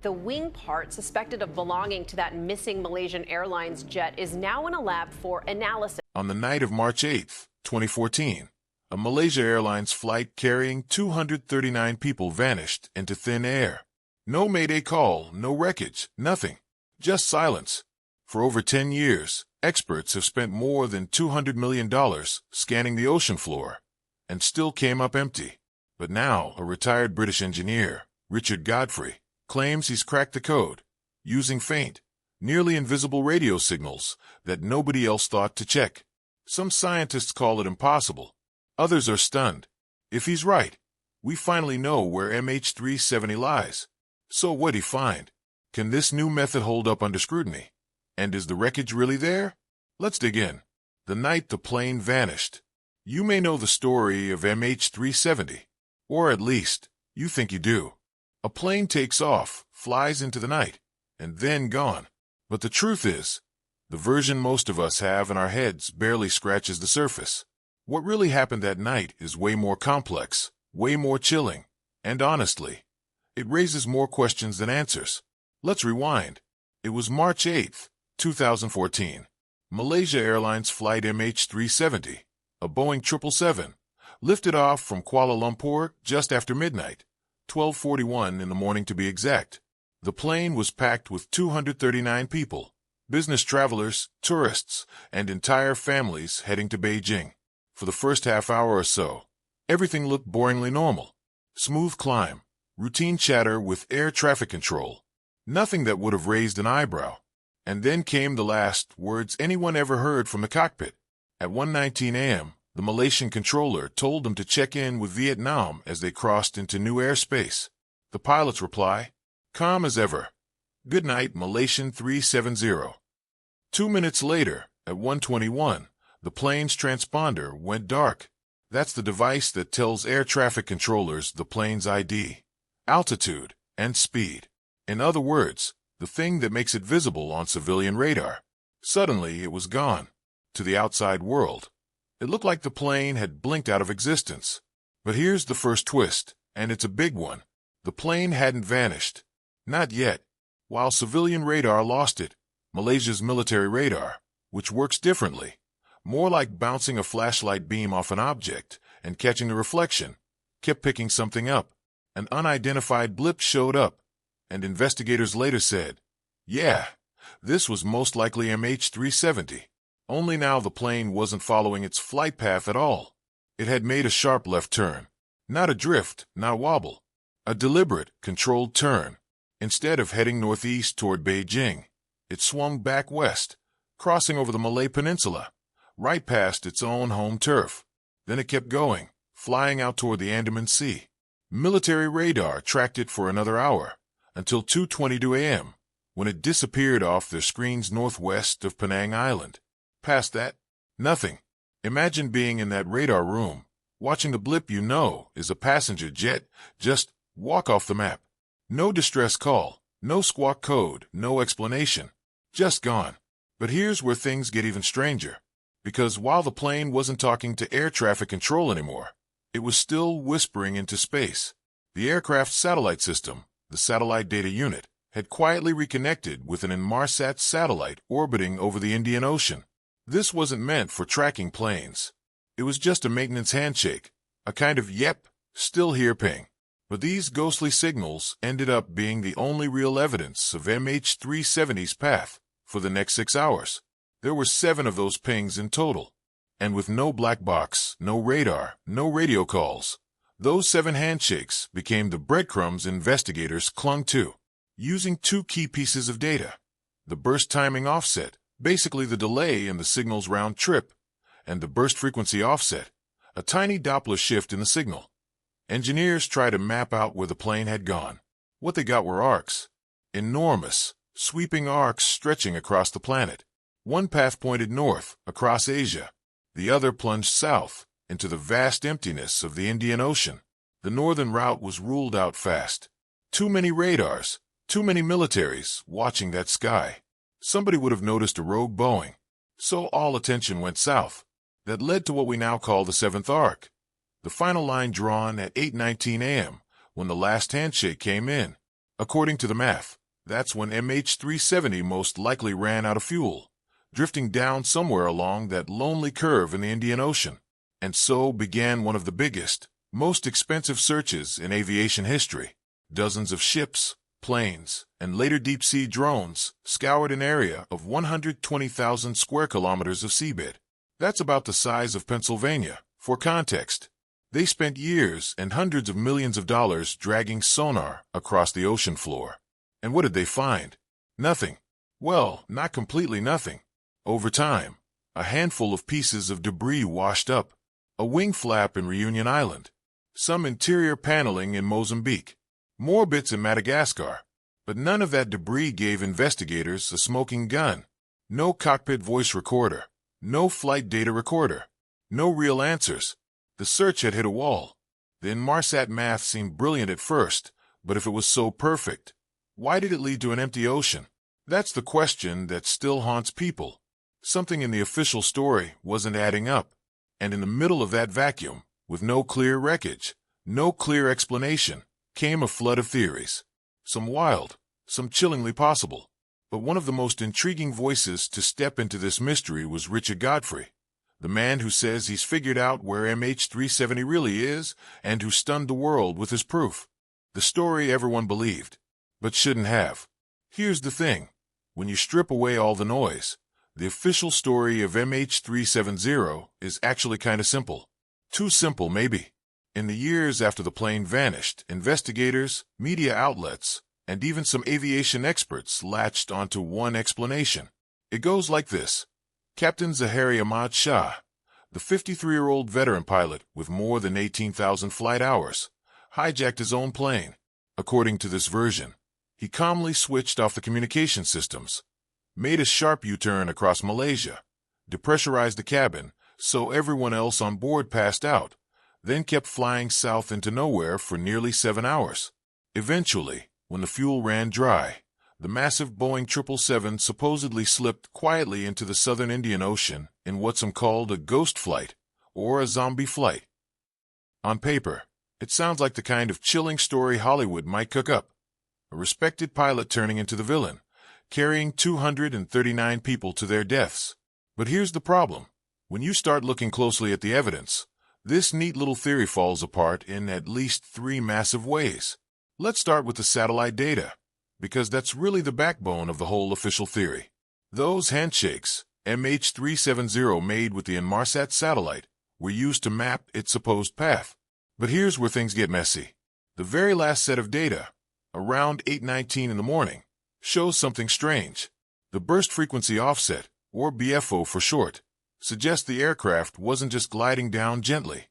The wing part suspected of belonging to that missing Malaysian Airlines jet is now in a lab for analysis. On the night of March 8, 2014, a Malaysia Airlines flight carrying 239 people vanished into thin air. No mayday call, no wreckage, nothing. Just silence. For over 10 years, experts have spent more than $200 million scanning the ocean floor, and still came up empty. But now, a retired British engineer, Richard Godfrey, claims he's cracked the code, using faint, nearly invisible radio signals that nobody else thought to check. Some scientists call it impossible. Others are stunned. If he's right, we finally know where MH370 lies. So what'd he find? Can this new method hold up under scrutiny? And is the wreckage really there? Let's dig in. The night the plane vanished. You may know the story of MH370, or at least, you think you do. A plane takes off, flies into the night, and then gone. But the truth is, the version most of us have in our heads barely scratches the surface. What really happened that night is way more complex, way more chilling, and honestly, it raises more questions than answers. Let's rewind. It was March 8, 2014. Malaysia Airlines flight MH370, a Boeing 777, lifted off from Kuala Lumpur just after midnight. 12:41 in the morning to be exact. The plane was packed with 239 people, business travelers, tourists, and entire families heading to Beijing. For the first half hour or so, everything looked boringly normal. Smooth climb, routine chatter with air traffic control, nothing that would have raised an eyebrow. And then came the last words anyone ever heard from the cockpit. At 1:19 a.m., the Malaysian controller told them to check in with Vietnam as they crossed into new airspace. The pilot's reply, calm as ever. Good night, Malaysian 370. 2 minutes later, at 1:21, the plane's transponder went dark. That's the device that tells air traffic controllers the plane's ID, altitude, and speed. In other words, the thing that makes it visible on civilian radar. Suddenly, it was gone. To the outside world, it looked like the plane had blinked out of existence. But here's the first twist, and it's a big one. The plane hadn't vanished. Not yet. While civilian radar lost it, Malaysia's military radar, which works differently, more like bouncing a flashlight beam off an object and catching the reflection, kept picking something up. An unidentified blip showed up, and investigators later said, yeah, this was most likely MH370. Only now the plane wasn't following its flight path at all. It had made a sharp left turn. Not a drift, not a wobble. A deliberate, controlled turn. Instead of heading northeast toward Beijing, it swung back west, crossing over the Malay Peninsula, right past its own home turf. Then it kept going, flying out toward the Andaman Sea. Military radar tracked it for another hour, until 2:22 a.m., when it disappeared off their screens northwest of Penang Island. Past that, nothing. Imagine being in that radar room, watching the blip you know is a passenger jet just walk off the map. No distress call, no squawk code, no explanation. Just gone. But here's where things get even stranger. Because while the plane wasn't talking to air traffic control anymore, it was still whispering into space. The aircraft's satellite system, the Satellite Data Unit, had quietly reconnected with an Inmarsat satellite orbiting over the Indian Ocean. This wasn't meant for tracking planes. It was just a maintenance handshake, a kind of yep, still here ping. But these ghostly signals ended up being the only real evidence of MH370's path for the next 6 hours. There were 7 of those pings in total. And with no black box, no radar, no radio calls, those 7 handshakes became the breadcrumbs investigators clung to, using 2 key pieces of data. The burst timing offset, basically the delay in the signal's round trip, and the burst frequency offset, a tiny Doppler shift in the signal. Engineers tried to map out where the plane had gone. What they got were arcs. Enormous, sweeping arcs stretching across the planet. One path pointed north, across Asia. The other plunged south, into the vast emptiness of the Indian Ocean. The northern route was ruled out fast. Too many radars, too many militaries watching that sky. Somebody would have noticed a rogue Boeing. So all attention went south. That led to what we now call the 7th arc. The final line drawn at 8:19 a.m., when the last handshake came in. According to the math, that's when MH370 most likely ran out of fuel, drifting down somewhere along that lonely curve in the Indian Ocean. And so began one of the biggest, most expensive searches in aviation history. Dozens of ships, planes, and later deep-sea drones scoured an area of 120,000 square kilometers of seabed. That's about the size of Pennsylvania. For context, they spent years and hundreds of millions of dollars dragging sonar across the ocean floor. And what did they find? Nothing. Well, not completely nothing. Over time, a handful of pieces of debris washed up. A wing flap in Reunion Island. Some interior paneling in Mozambique. More bits in Madagascar. But none of that debris gave investigators a smoking gun. No cockpit voice recorder. No flight data recorder. No real answers. The search had hit a wall. The Inmarsat math seemed brilliant at first, but if it was so perfect, why did it lead to an empty ocean? That's the question that still haunts people. Something in the official story wasn't adding up. And in the middle of that vacuum, with no clear wreckage, no clear explanation, came a flood of theories. Some wild, some chillingly possible. But one of the most intriguing voices to step into this mystery was Richard Godfrey, the man who says he's figured out where MH370 really is and who stunned the world with his proof. The story everyone believed, but shouldn't have. Here's the thing. When you strip away all the noise, the official story of MH370 is actually kind of simple. Too simple, maybe. In the years after the plane vanished, investigators, media outlets, and even some aviation experts latched onto one explanation. It goes like this. Captain Zahari Ahmad Shah, the 53-year-old veteran pilot with more than 18,000 flight hours, hijacked his own plane. According to this version, he calmly switched off the communication systems, made a sharp U-turn across Malaysia, depressurized the cabin so everyone else on board passed out, then kept flying south into nowhere for nearly 7 hours. Eventually, when the fuel ran dry, the massive Boeing 777 supposedly slipped quietly into the southern Indian Ocean in what some called a ghost flight, or a zombie flight. On paper, it sounds like the kind of chilling story Hollywood might cook up. A respected pilot turning into the villain, carrying 239 people to their deaths. But here's the problem. When you start looking closely at the evidence, this neat little theory falls apart in at least 3 massive ways. Let's start with the satellite data, because that's really the backbone of the whole official theory. Those handshakes, MH370 made with the Inmarsat satellite, were used to map its supposed path. But here's where things get messy. The very last set of data, around 8:19 in the morning, shows something strange. The burst frequency offset, or BFO for short, suggests the aircraft wasn't just gliding down gently,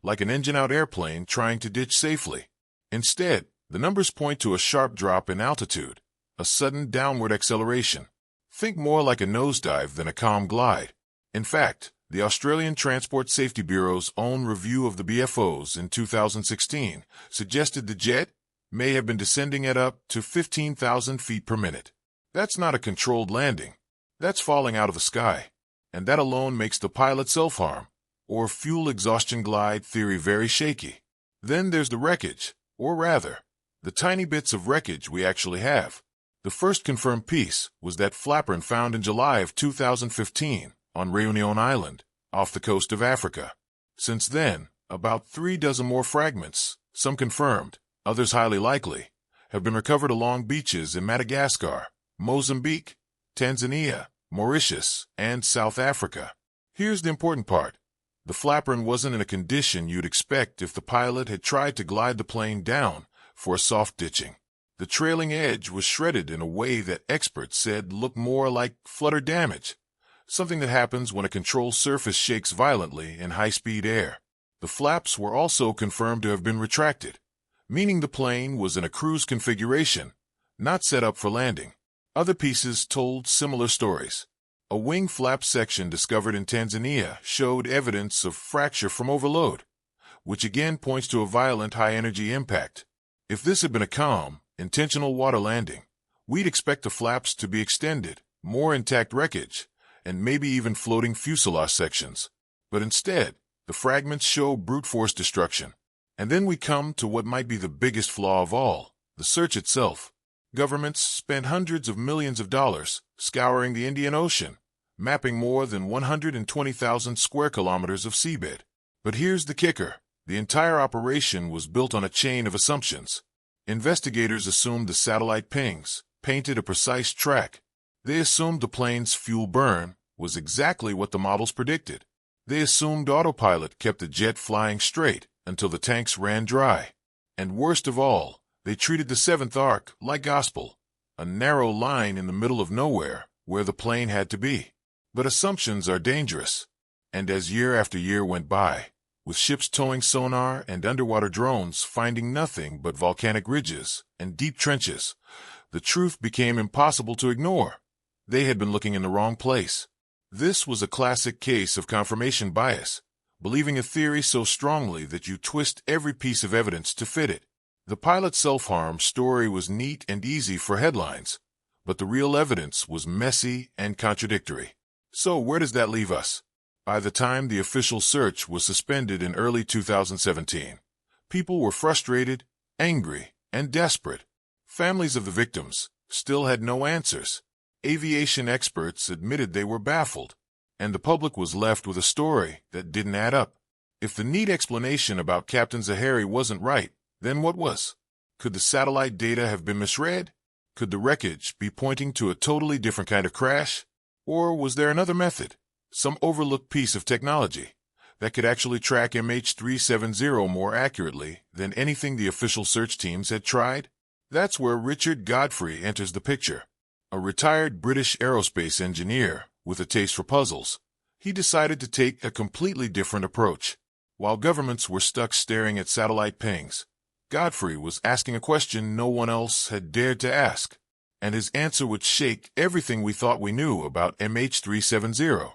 like an engine-out airplane trying to ditch safely. Instead, the numbers point to a sharp drop in altitude, a sudden downward acceleration. Think more like a nosedive than a calm glide. In fact, the Australian Transport Safety Bureau's own review of the BFOs in 2016 suggested the jet may have been descending at up to 15,000 feet per minute. That's not a controlled landing. That's falling out of the sky. And that alone makes the pilot self-harm, or fuel exhaustion glide theory very shaky. Then there's the wreckage, or rather, the tiny bits of wreckage we actually have. The first confirmed piece was that flapper found in July of 2015 on Reunion Island, off the coast of Africa. Since then, about 3 dozen more fragments, some confirmed, others highly likely, have been recovered along beaches in Madagascar, Mozambique, Tanzania, Mauritius, and South Africa. Here's the important part. The flapper wasn't in a condition you'd expect if the pilot had tried to glide the plane down for a soft ditching. The trailing edge was shredded in a way that experts said looked more like flutter damage, something that happens when a control surface shakes violently in high-speed air. The flaps were also confirmed to have been retracted, meaning the plane was in a cruise configuration, not set up for landing. Other pieces told similar stories. A wing flap section discovered in Tanzania showed evidence of fracture from overload, which again points to a violent high-energy impact. If this had been a calm, intentional water landing, we'd expect the flaps to be extended, more intact wreckage, and maybe even floating fuselage sections. But instead, the fragments show brute force destruction. And then we come to what might be the biggest flaw of all, the search itself. Governments spent hundreds of millions of dollars scouring the Indian Ocean, mapping more than 120,000 square kilometers of seabed. But here's the kicker. The entire operation was built on a chain of assumptions. Investigators assumed the satellite pings painted a precise track. They assumed the plane's fuel burn was exactly what the models predicted. They assumed autopilot kept the jet flying straight until the tanks ran dry. And worst of all, they treated the seventh arc like gospel, a narrow line in the middle of nowhere where the plane had to be. But assumptions are dangerous. And as year after year went by, with ships towing sonar and underwater drones finding nothing but volcanic ridges and deep trenches, the truth became impossible to ignore. They had been looking in the wrong place. This was a classic case of confirmation bias, believing a theory so strongly that you twist every piece of evidence to fit it. The pilot's self-harm story was neat and easy for headlines, but the real evidence was messy and contradictory. So where does that leave us? By the time the official search was suspended in early 2017, people were frustrated, angry, and desperate. Families of the victims still had no answers. Aviation experts admitted they were baffled, and the public was left with a story that didn't add up. If the neat explanation about Captain Zahari wasn't right, then what was? Could the satellite data have been misread? Could the wreckage be pointing to a totally different kind of crash? Or was there another method, some overlooked piece of technology, that could actually track MH370 more accurately than anything the official search teams had tried? That's where Richard Godfrey enters the picture. A retired British aerospace engineer with a taste for puzzles, he decided to take a completely different approach. While governments were stuck staring at satellite pings, Godfrey was asking a question no one else had dared to ask, and his answer would shake everything we thought we knew about MH370.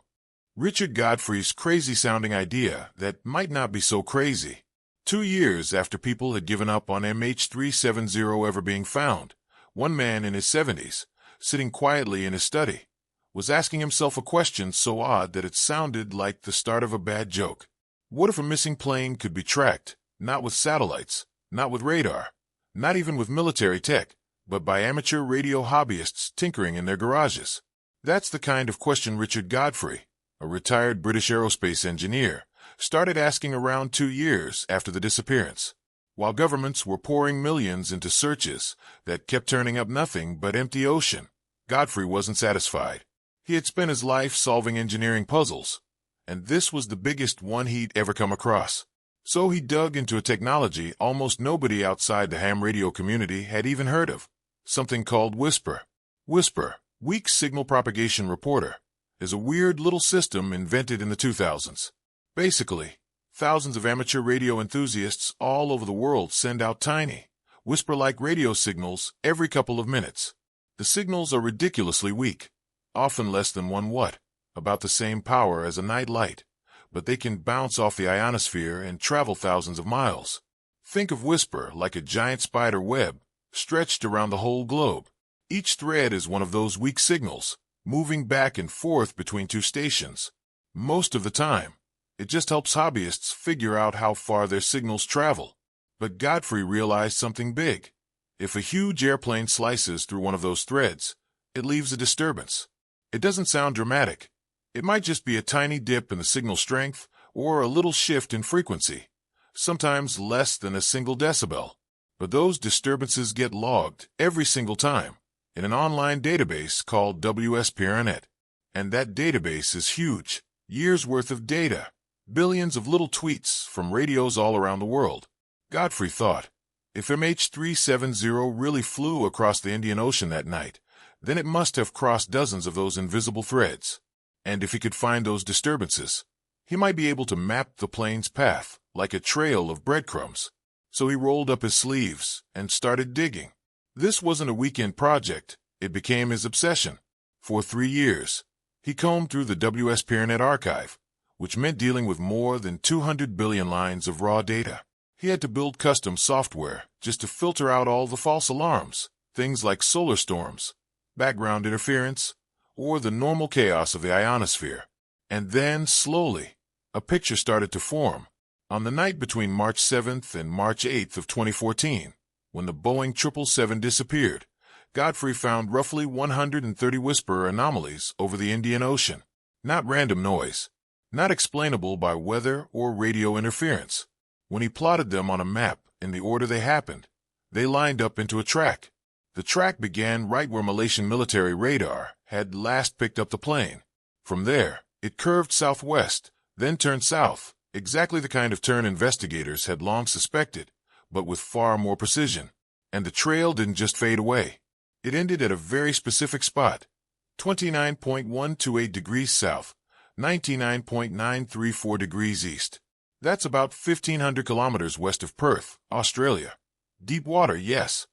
Richard Godfrey's crazy-sounding idea that might not be so crazy. 2 years after people had given up on MH370 ever being found, one man in his 70s, sitting quietly in his study, was asking himself a question so odd that it sounded like the start of a bad joke. What if a missing plane could be tracked, not with satellites, not with radar, not even with military tech, but by amateur radio hobbyists tinkering in their garages? That's the kind of question Richard Godfrey, a retired British aerospace engineer, started asking around 2 years after the disappearance. While governments were pouring millions into searches that kept turning up nothing but empty ocean, Godfrey wasn't satisfied. He had spent his life solving engineering puzzles, and this was the biggest one he'd ever come across. So he dug into a technology almost nobody outside the ham radio community had even heard of, something called WSPR. WSPR, Weak Signal Propagation Reporter, is a weird little system invented in the 2000s. Basically, thousands of amateur radio enthusiasts all over the world send out tiny, whisper-like radio signals every couple of minutes. The signals are ridiculously weak, often less than 1 watt, about the same power as a night light, but they can bounce off the ionosphere and travel thousands of miles. Think of WSPR like a giant spider web stretched around the whole globe. Each thread is one of those weak signals, moving back and forth between 2 stations. Most of the time, it just helps hobbyists figure out how far their signals travel. But Godfrey realized something big. If a huge airplane slices through one of those threads, it leaves a disturbance. It doesn't sound dramatic. It might just be a tiny dip in the signal strength or a little shift in frequency, sometimes less than a single decibel. But those disturbances get logged every single time in an online database called WSPR. And that database is huge. Years worth of data. Billions of little tweets from radios all around the world. Godfrey thought, if MH370 really flew across the Indian Ocean that night, then it must have crossed dozens of those invisible threads. And if he could find those disturbances, he might be able to map the plane's path like a trail of breadcrumbs. So he rolled up his sleeves and started digging. This wasn't a weekend project. It became his obsession. For 3 years, he combed through the WSPR archive, which meant dealing with more than 200 billion lines of raw data. He had to build custom software just to filter out all the false alarms, things like solar storms, background interference, or the normal chaos of the ionosphere. And then, slowly, a picture started to form. On the night between March 7th and March 8th of 2014, when the Boeing 777 disappeared, Godfrey found roughly 130 whisper anomalies over the Indian Ocean. Not random noise, not explainable by weather or radio interference. When he plotted them on a map in the order they happened, they lined up into a track. The track began right where Malaysian military radar had last picked up the plane. From there, it curved southwest, then turned south, exactly the kind of turn investigators had long suspected, but with far more precision. And the trail didn't just fade away. It ended at a very specific spot, 29.128 degrees south, 99.934 degrees east. That's about 1,500 kilometers west of Perth, Australia. Deep water, yes,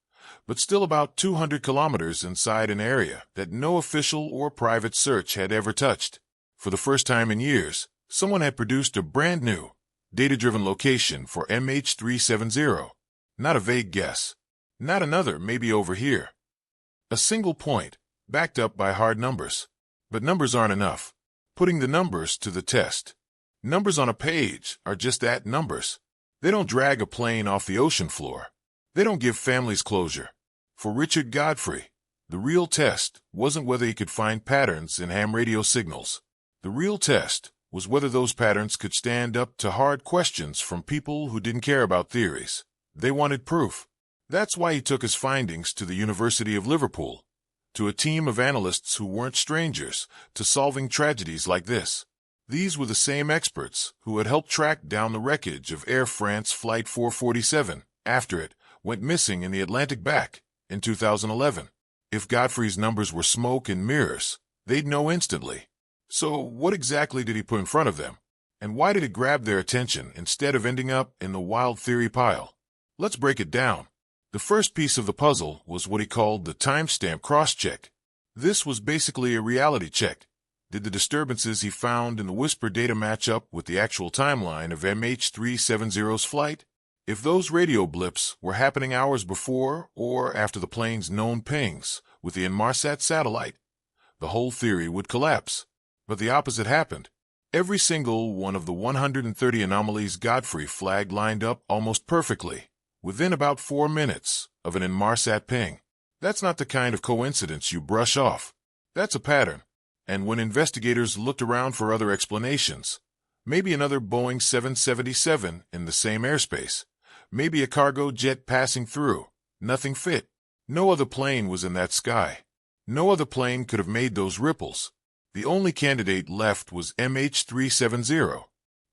but still about 200 kilometers inside an area that no official or private search had ever touched. For the first time in years, someone had produced a brand new, data-driven location for MH370. Not a vague guess. Not another maybe over here. A single point, backed up by hard numbers. But numbers aren't enough. Putting the numbers to the test. Numbers on a page are just that, numbers. They don't drag a plane off the ocean floor. They don't give families closure. For Richard Godfrey, the real test wasn't whether he could find patterns in ham radio signals. The real test was whether those patterns could stand up to hard questions from people who didn't care about theories. They wanted proof. That's why he took his findings to the University of Liverpool, to a team of analysts who weren't strangers to solving tragedies like this. These were the same experts who had helped track down the wreckage of Air France Flight 447 after it went missing in the Atlantic back in 2011. If Godfrey's numbers were smoke and mirrors, they'd know instantly. So what exactly did he put in front of them? And why did it grab their attention instead of ending up in the wild theory pile? Let's break it down. The first piece of the puzzle was what he called the timestamp cross-check. This was basically a reality check. Did the disturbances he found in the whisper data match up with the actual timeline of MH370's flight? If those radio blips were happening hours before or after the plane's known pings with the Inmarsat satellite, the whole theory would collapse. But the opposite happened. Every single one of the 130 anomalies Godfrey flagged lined up almost perfectly, within about 4 minutes of an Inmarsat ping. That's not the kind of coincidence you brush off. That's a pattern. And when investigators looked around for other explanations, maybe another Boeing 777 in the same airspace, maybe a cargo jet passing through, nothing fit. No other plane was in that sky. No other plane could have made those ripples. The only candidate left was MH370.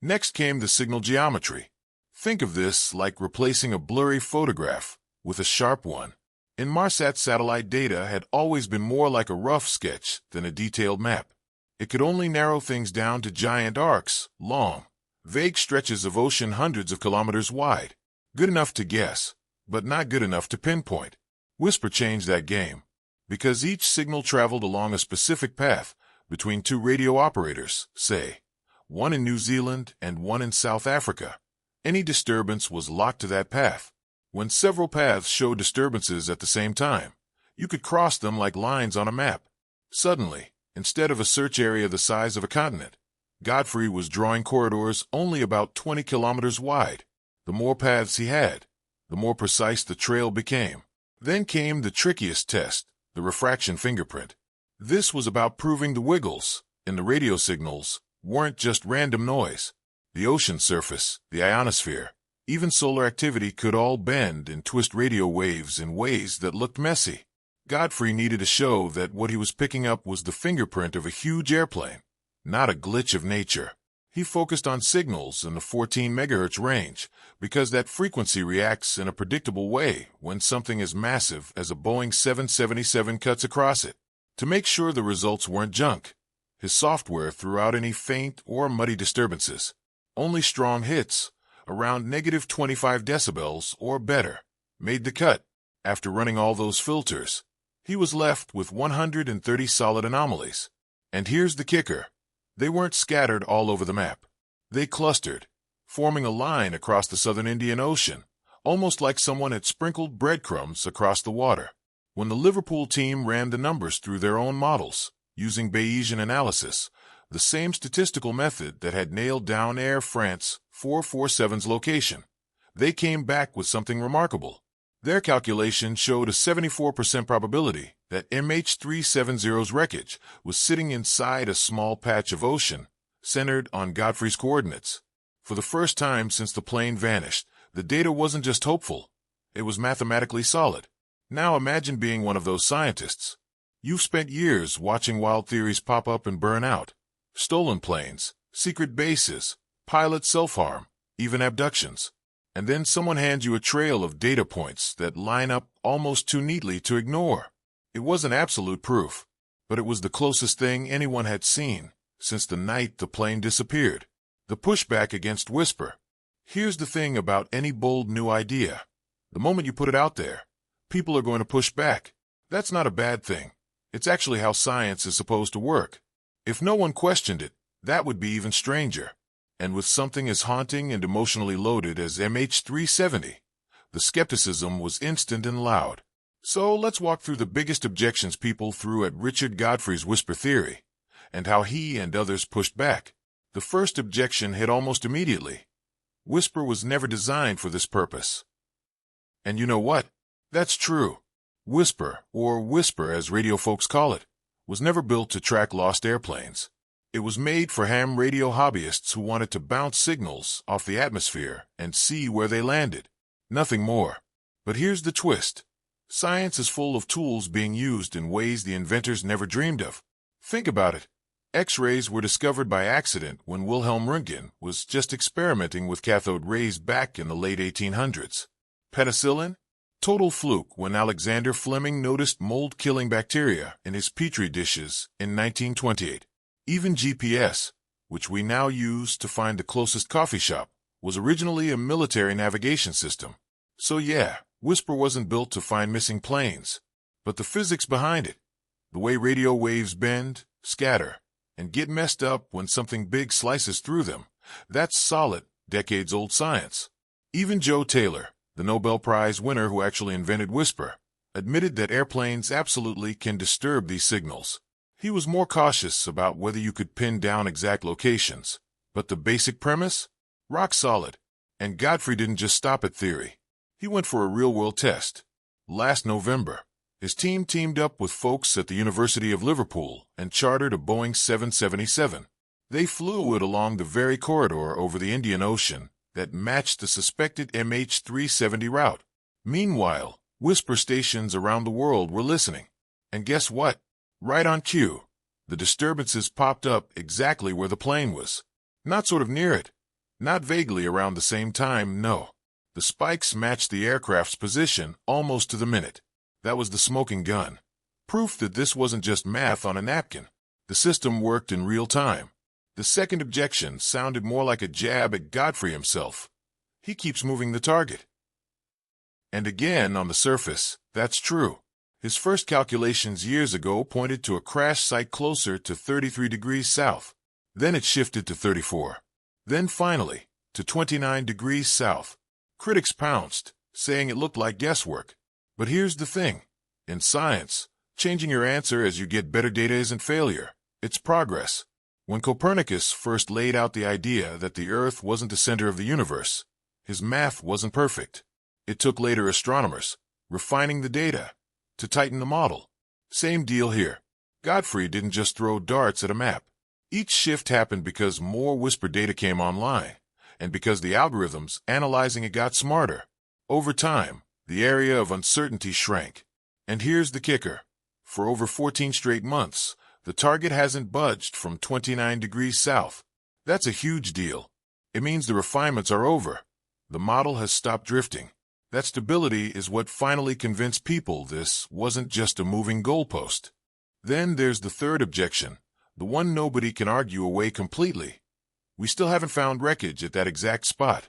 Next came the signal geometry. Think of this like replacing a blurry photograph with a sharp one. Inmarsat satellite data had always been more like a rough sketch than a detailed map. It could only narrow things down to giant arcs, long, vague stretches of ocean hundreds of kilometers wide. Good enough to guess, but not good enough to pinpoint. Whisper changed that game. Because each signal traveled along a specific path between two radio operators, say, one in New Zealand and one in South Africa, any disturbance was locked to that path. When several paths showed disturbances at the same time, you could cross them like lines on a map. Suddenly, instead of a search area the size of a continent, Godfrey was drawing corridors only about 20 kilometers wide. The more paths he had, the more precise the trail became. Then came the trickiest test, the refraction fingerprint. This was about proving the wiggles in the radio signals weren't just random noise. The ocean surface, the ionosphere, even solar activity could all bend and twist radio waves in ways that looked messy. Godfrey needed to show that what he was picking up was the fingerprint of a huge airplane, not a glitch of nature. He focused on signals in the 14 megahertz range because that frequency reacts in a predictable way when something as massive as a Boeing 777 cuts across it. To make sure the results weren't junk, his software threw out any faint or muddy disturbances. Only strong hits, around negative 25 decibels or better, made the cut. After running all those filters, he was left with 130 solid anomalies. And here's the kicker. They weren't scattered all over the map. They clustered, forming a line across the southern Indian Ocean, almost like someone had sprinkled breadcrumbs across the water. When the Liverpool team ran the numbers through their own models, using Bayesian analysis, the same statistical method that had nailed down Air France 447's location, they came back with something remarkable. Their calculation showed a 74% probability that MH370's wreckage was sitting inside a small patch of ocean centered on Godfrey's coordinates. For the first time since the plane vanished, the data wasn't just hopeful, it was mathematically solid. Now imagine being one of those scientists. You've spent years watching wild theories pop up and burn out. Stolen planes, secret bases, pilot self-harm, even abductions. And then someone hands you a trail of data points that line up almost too neatly to ignore. It wasn't absolute proof, but it was the closest thing anyone had seen since the night the plane disappeared. The pushback against Whisper. Here's the thing about any bold new idea. The moment you put it out there, people are going to push back. That's not a bad thing. It's actually how science is supposed to work. If no one questioned it, that would be even stranger. And with something as haunting and emotionally loaded as MH370, the skepticism was instant and loud. So let's walk through the biggest objections people threw at Richard Godfrey's Whisper theory, and how he and others pushed back. The first objection hit almost immediately. Whisper was never designed for this purpose. And you know what? That's true. Whisper, or Whisper as radio folks call it, was never built to track lost airplanes. It was made for ham radio hobbyists who wanted to bounce signals off the atmosphere and see where they landed. Nothing more. But here's the twist. Science is full of tools being used in ways the inventors never dreamed of. Think about it. X-rays were discovered by accident when Wilhelm Röntgen was just experimenting with cathode rays back in the late 1800s. Penicillin? Total fluke when Alexander Fleming noticed mold-killing bacteria in his petri dishes in 1928. Even GPS, which we now use to find the closest coffee shop, was originally a military navigation system. So yeah, Whisper wasn't built to find missing planes. But the physics behind it, the way radio waves bend, scatter, and get messed up when something big slices through them, that's solid, decades-old science. Even Joe Taylor, the Nobel Prize winner who actually invented Whisper, admitted that airplanes absolutely can disturb these signals. He was more cautious about whether you could pin down exact locations, but the basic premise? Rock solid. And Godfrey didn't just stop at theory. He went for a real-world test. Last November, his team teamed up with folks at the University of Liverpool and chartered a Boeing 777. They flew it along the very corridor over the Indian Ocean that matched the suspected MH370 route. Meanwhile, Whisper stations around the world were listening. And guess what? Right on cue, the disturbances popped up exactly where the plane was. Not sort of near it. Not vaguely around the same time, no. The spikes matched the aircraft's position almost to the minute. That was the smoking gun. Proof that this wasn't just math on a napkin. The system worked in real time. The second objection sounded more like a jab at Godfrey himself. He keeps moving the target. And again, on the surface, that's true. His first calculations years ago pointed to a crash site closer to 33 degrees south. Then it shifted to 34. Then finally, to 29 degrees south. Critics pounced, saying it looked like guesswork. But here's the thing. In science, changing your answer as you get better data isn't failure. It's progress. When Copernicus first laid out the idea that the Earth wasn't the center of the universe, his math wasn't perfect. It took later astronomers, refining the data, to tighten the model. Same deal here. Godfrey didn't just throw darts at a map. Each shift happened because more Whisper data came online, and because the algorithms analyzing it got smarter. Over time, the area of uncertainty shrank. And here's the kicker. For over 14 straight months, the target hasn't budged from 29 degrees south. That's a huge deal. It means the refinements are over. The model has stopped drifting. That stability is what finally convinced people this wasn't just a moving goalpost. Then there's the third objection, the one nobody can argue away completely. We still haven't found wreckage at that exact spot.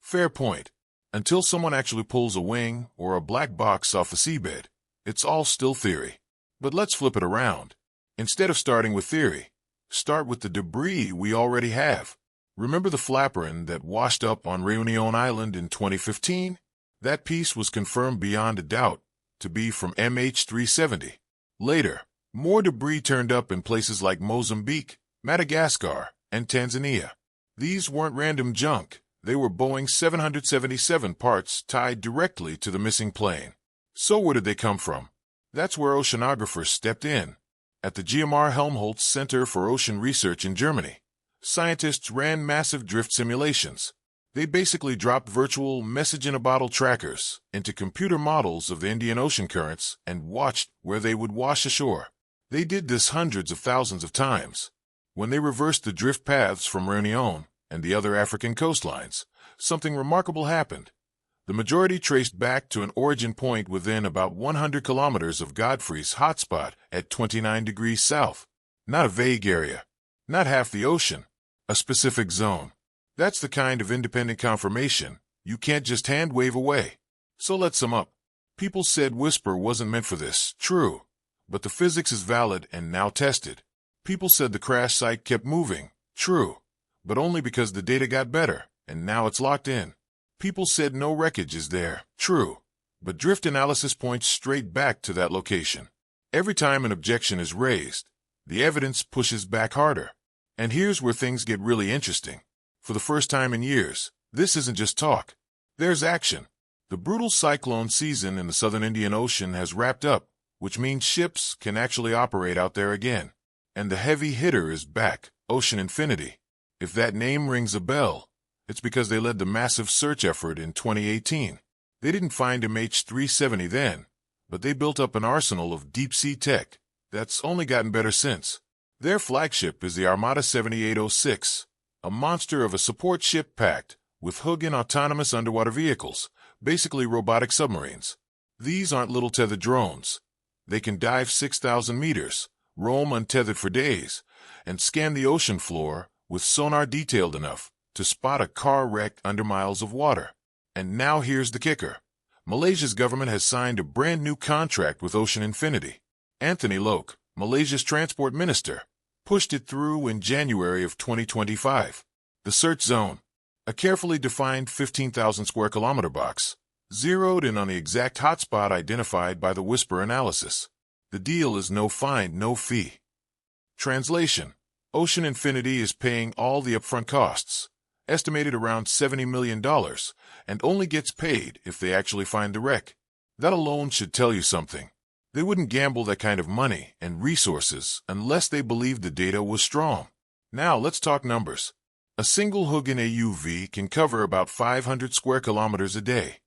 Fair point. Until someone actually pulls a wing or a black box off the seabed, it's all still theory. But let's flip it around. Instead of starting with theory, start with the debris we already have. Remember the flaperin that washed up on Réunion Island in 2015? That piece was confirmed beyond a doubt to be from MH370. Later, more debris turned up in places like Mozambique, Madagascar, and Tanzania. These weren't random junk. They were Boeing 777 parts tied directly to the missing plane. So where did they come from? That's where oceanographers stepped in. At the GMR Helmholtz Center for Ocean Research in Germany, scientists ran massive drift simulations. They basically dropped virtual message-in-a-bottle trackers into computer models of the Indian Ocean currents and watched where they would wash ashore. They did this hundreds of thousands of times. When they reversed the drift paths from Réunion and the other African coastlines, something remarkable happened. The majority traced back to an origin point within about 100 kilometers of Godfrey's hotspot at 29 degrees south. Not a vague area, not half the ocean, a specific zone. That's the kind of independent confirmation you can't just hand-wave away. So let's sum up. People said Whisper wasn't meant for this, true, but the physics is valid and now tested. People said the crash site kept moving, true, but only because the data got better, and now it's locked in. People said no wreckage is there, true, but drift analysis points straight back to that location. Every time an objection is raised, the evidence pushes back harder. And here's where things get really interesting. For the first time in years, this isn't just talk. There's action. The brutal cyclone season in the southern Indian Ocean has wrapped up, which means ships can actually operate out there again. And the heavy hitter is back, Ocean Infinity. If that name rings a bell, it's because they led the massive search effort in 2018. They didn't find MH370 then, but they built up an arsenal of deep-sea tech that's only gotten better since. Their flagship is the Armada 7806, a monster of a support ship packed with Hugin autonomous underwater vehicles, basically robotic submarines. These aren't little tethered drones. They can dive 6,000 meters, roam untethered for days, and scan the ocean floor with sonar detailed enough to spot a car wreck under miles of water. And now here's the kicker. Malaysia's government has signed a brand new contract with Ocean Infinity. Anthony Loke, Malaysia's transport minister, pushed it through in January of 2025. The search zone, a carefully defined 15,000 square kilometer box, zeroed in on the exact hotspot identified by the Whisper analysis. The deal is no find, no fee. Translation: Ocean Infinity is paying all the upfront costs, estimated around $70 million, and only gets paid if they actually find the wreck. That alone should tell you something. They wouldn't gamble that kind of money and resources unless they believed the data was strong. Now let's talk numbers. A single Hugin AUV can cover about 500 square kilometers a day,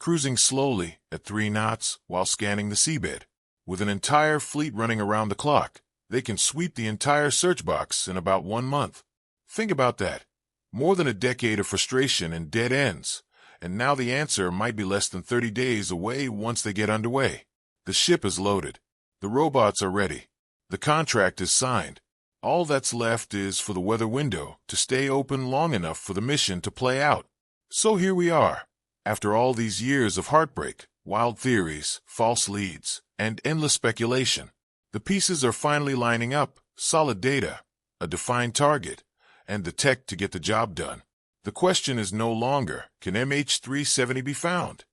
cruising slowly at 3 knots while scanning the seabed. With an entire fleet running around the clock, they can sweep the entire search box in about 1 month. Think about that. More than a decade of frustration and dead ends, and now the answer might be less than 30 days away once they get underway. The ship is loaded. The robots are ready. The contract is signed. All that's left is for the weather window to stay open long enough for the mission to play out. So here we are. After all these years of heartbreak, wild theories, false leads, and endless speculation, the pieces are finally lining up: solid data, a defined target, and the tech to get the job done. The question is no longer, can MH370 be found?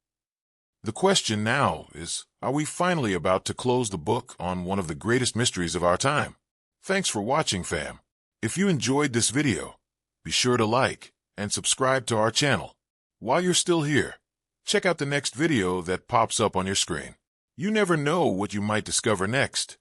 The question now is, are we finally about to close the book on one of the greatest mysteries of our time? Thanks for watching, fam. If you enjoyed this video, be sure to like and subscribe to our channel. While you're still here, check out the next video that pops up on your screen. You never know what you might discover next.